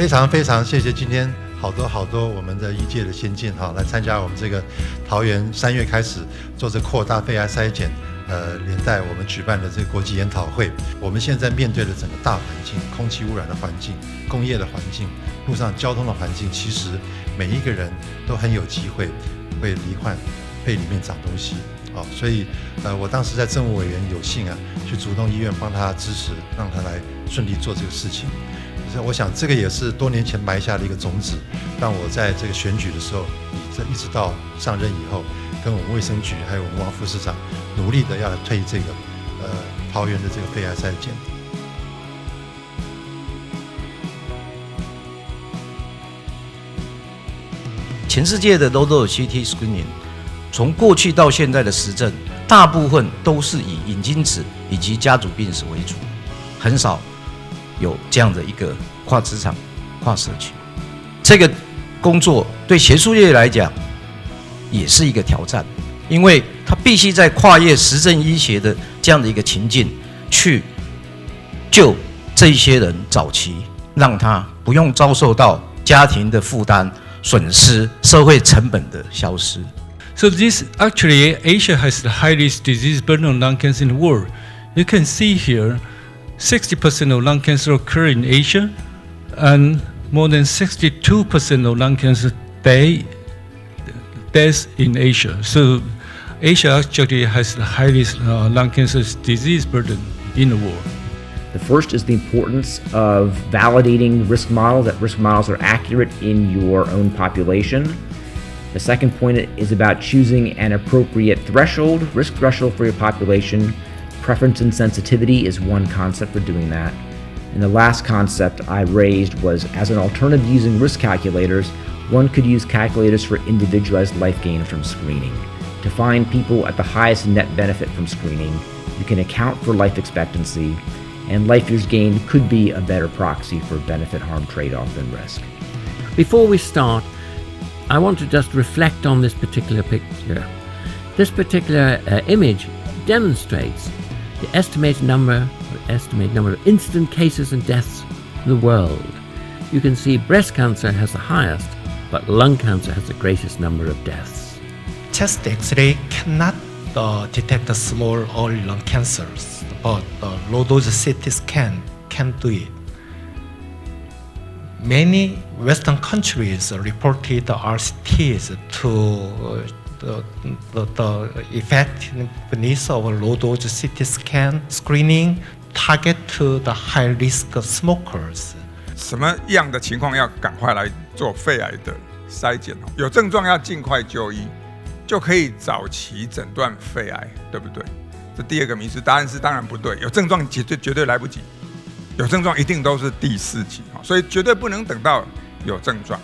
非常非常谢谢今天好多我们的医界的先进来参加我们这个桃园3月开始做这扩大肺癌筛检，连带我们举办的这个国际研讨会。我们现在面对的整个大环境，空气污染的环境、工业的环境、路上交通的环境，其实每一个人都很有机会会罹患肺里面长东西。所以我当时在政务委员有幸去主动医院帮他支持，让他来顺利做这个事情。我想这个也是多年前埋下的一个种子，让我在这个选举的时候，一直到上任以后，跟我们卫生局还有我们王副市长努力的要来推这个桃园的这个肺癌筛检。全世界的 Low CT screening 从过去到现在的实证，大部分都是以隐精子以及家族病史为主，很少有这样的一个跨职场、跨社区。这个工作对学术业来讲也是一个挑战，因为他必须在跨越实证医学的这样的一个情境，去救这一些人早期，让他不用遭受到家庭的负担、损失、社会成本的消失。So this actually, Asia has the highest disease burden of lung cancer in the world. You can see here, 60% of lung cancer occur in Asia, and more than 62% of lung cancer deaths in Asia. So Asia actually has the highest lung cancer disease burden in the world. The first is the importance of validating risk models, that risk models are accurate in your own population. The second point is about choosing an appropriate threshold, risk threshold for your population. Preference and sensitivity is one concept for doing that. And the last concept I raised was, as an alternative to using risk calculators, one could use calculators for individualized life gain from screening. To find people at the highest net benefit from screening, you can account for life expectancy, and life years gained could be a better proxy for benefit-harm trade-off than risk. Before we start, I want to just reflect on this particular picture. This particular image demonstrates the estimated number of incident cases and deaths in the world. You can see breast cancer has the highest, but lung cancer has the greatest number of deaths. Chest X-ray cannot detect the small early lung cancers, but low-dose CT scan can do it. Many Western countries reported RCTs to the effectiveness of low-dose CT scan screening target to the high-risk smokers. 什么样的情况要赶快来做肺癌的筛检？有症状要尽快就医，就可以早期诊断肺癌，对不对？这第二个迷思，答案是当然不对。有症状绝对来不及，有症状一定都是第4期，所以绝对不能等到有症状。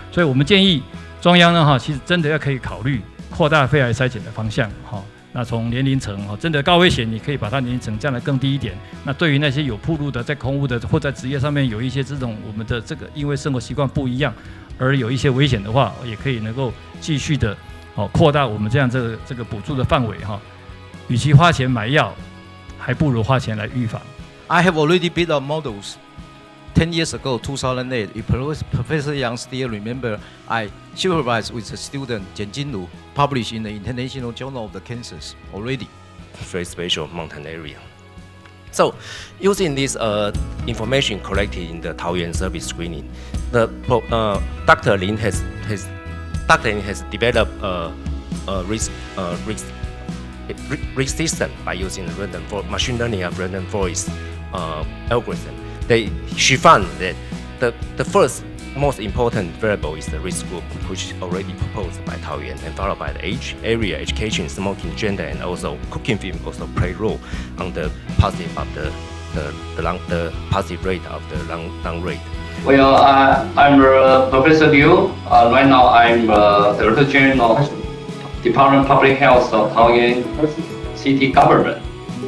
所以我们建议中央呢，其实真的要可以考虑扩大肺癌筛检的方向，那从年龄层真的高危险，你可以把它年龄层降得更低一点。那对于那些有暴露的，在空污的或在职业上面有一些这种我们的这个因为生活习惯不一样而有一些危险的话，也可以能够继续的扩大我们这样这个补助的范围与其花钱买药，还不如花钱来预防。I have already built up models. 10 years ago, 2008, if Professor Yang still remember, I supervised with a student, Jian Jinlu, published in the International Journal of the Cancers already. Very special mountain area. So, using this information collected in the Taoyuan service screening, Dr. Lin has developed a risk system by using machine learning of random forest algorithm. She found that the first most important variable is the risk group, which is already proposed by Taoyuan, and followed by the age, area, education, smoking, gender, and also cooking film also play a role on the positive of the positive rate of the lung rate. Well, I'm Professor Liu. Right now I'm Director General of Department of Public Health of Taoyuan City Government,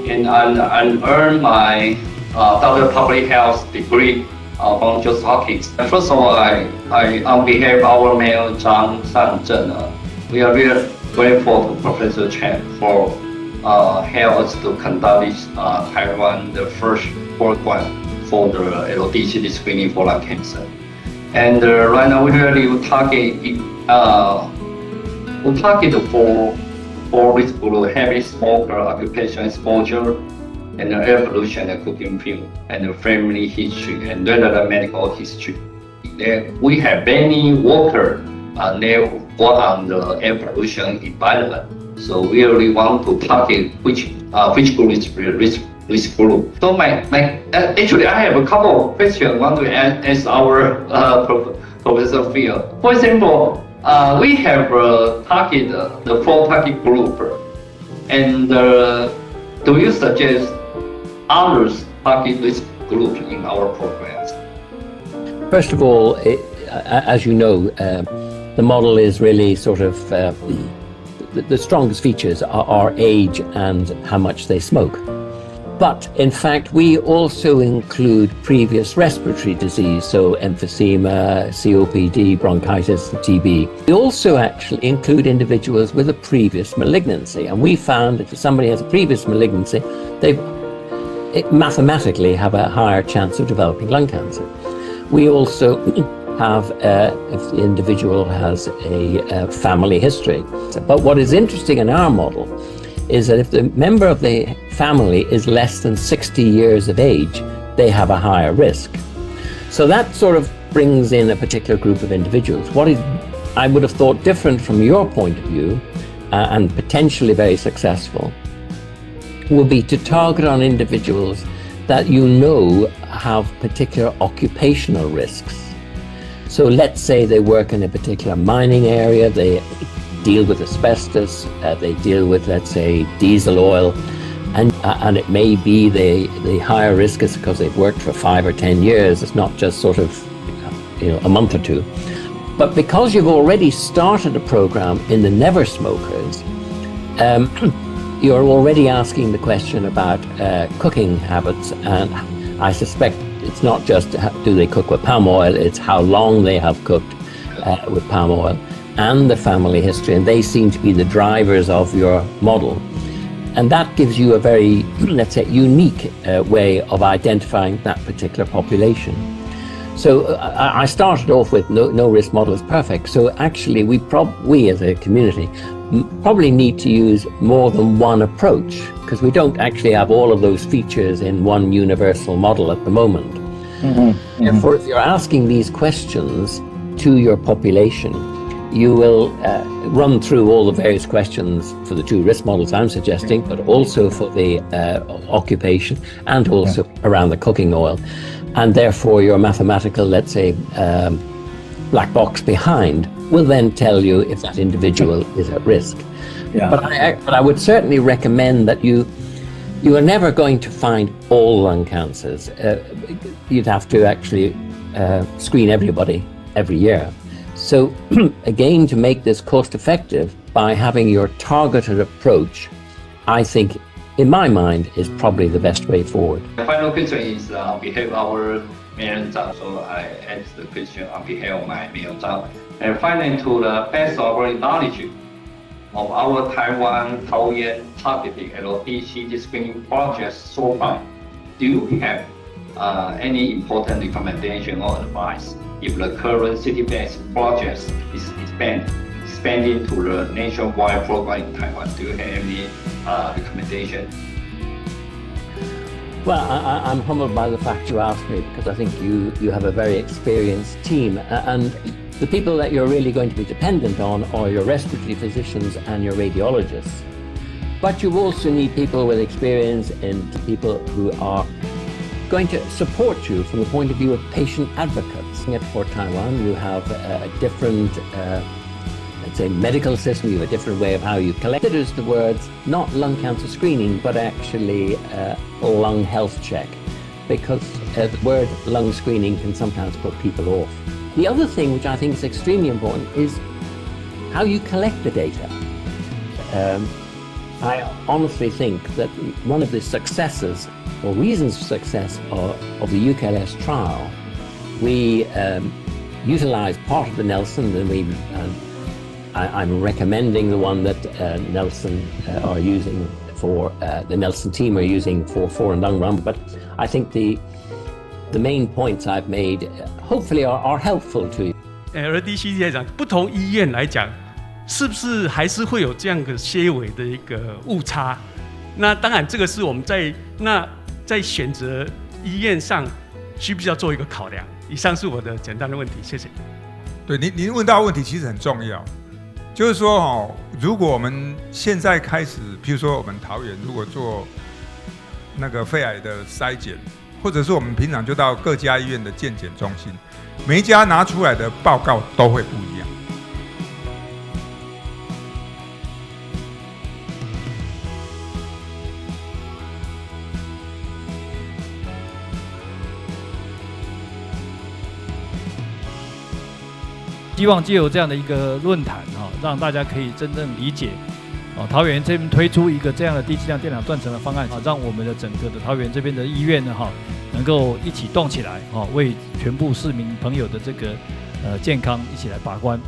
and I earned my Doctor of Public Health degree from Johns Hopkins. First of all, I on behalf of our Mayor Zhang Sanzhen, we are really grateful to Professor Chen for help us to conduct this Taiwan the first program for the LDCT screening for lung cancer. And right now we really target for risk group: heavy smoker, occupation exposure, and air pollution and cooking fuel, and family history and relevant medical history. Then we have many workers they work on the air pollution environment. So we really want to target which group is risk group. So actually I have a couple of questions I want to ask our Professor Phil. For example, we have target the 4 target group, and do you suggest others target risk group in our programs? First of all, as you know, the model is really sort of the strongest features are age and how much they smoke. But in fact, we also include previous respiratory disease, so emphysema, COPD, bronchitis, TB. We also actually include individuals with a previous malignancy, and we found that if somebody has a previous malignancy, they mathematically have a higher chance of developing lung cancer. We also have, if the individual has a family history. But what is interesting in our model is that if the member of the family is less than 60 years of age, they have a higher risk. So that sort of brings in a particular group of individuals. What is, I would have thought, different from your point of view, and potentially very successful, would be to target on individuals that you know have particular occupational risks. So let's say they work in a particular mining area, they deal with asbestos, they deal with, let's say, diesel oil, and it may be the higher risk is because they've worked for 5 or 10 years. It's not just sort of, a month or two. But because you've already started a program in the never smokers, you're already asking the question about cooking habits, and I suspect it's not just do they cook with palm oil, it's how long they have cooked with palm oil, and the family history, and they seem to be the drivers of your model. And that gives you a very, let's say, unique way of identifying that particular population. So I started off with no risk model is perfect. So actually we as a community probably need to use more than one approach, because we don't actually have all of those features in one universal model at the moment. Therefore, if you're asking these questions to your population, you will run through all the various questions for the 2 risk models I'm suggesting, but also for the occupation and also around the cooking oil. And therefore your mathematical, let's say, black box behind will then tell you if that individual is at risk. But I would certainly recommend that you are never going to find all lung cancers. You'd have to actually screen everybody every year. So again, to make this cost effective by having your targeted approach, I think, in my mind, is probably the best way forward. The final question is on behalf of our Mayor Zhang, so I ask the question on behalf of my Mayor Zhang. And finally, to the best of our knowledge of our Taiwan Taoyuan targeted LDCT screening project so far, do you have any important recommendation or advice if the current city-based project is expanding to the nationwide program in Taiwan? Do you have any recommendation? Well, I'm humbled by the fact you asked me, because I think you have a very experienced team, and the people that you're really going to be dependent on are your respiratory physicians and your radiologists. But you also need people with experience and people who are going to support you from the point of view of patient advocates. For Taiwan, you have a different, let's say, medical system. You have a different way of how you collect. It is the words, not lung cancer screening, but actually lung health check, because the word lung screening can sometimes put people off. The other thing which I think is extremely important is how you collect the data. I honestly think that one of the successes or reasons for success of the UKLS trial, we utilized part of the Nelson, and I'm recommending the one that Nelson are using for, the Nelson team are using for foreign lung run, but I think the the main points I've made hopefully are helpful to you. LDCT 来讲，不同医院来讲，是不是还是会有这样的些微的一个误差？那当然，这个是我们在选择医院上需不需要做一个考量。以上是我的简单的问题，谢谢。对，您问到的问题其实很重要，就是说如果我们现在开始，譬如说我们桃园如果做那个肺癌的筛检，或者是我们平常就到各家医院的健检中心，每一家拿出来的报告都会不一样。希望借由这样的一个论坛让大家可以真正理解桃园这边推出一个这样的低剂量电脑断层的方案让我们的整个的桃园这边的医院呢能够一起动起来为全部市民朋友的这个健康一起来把关。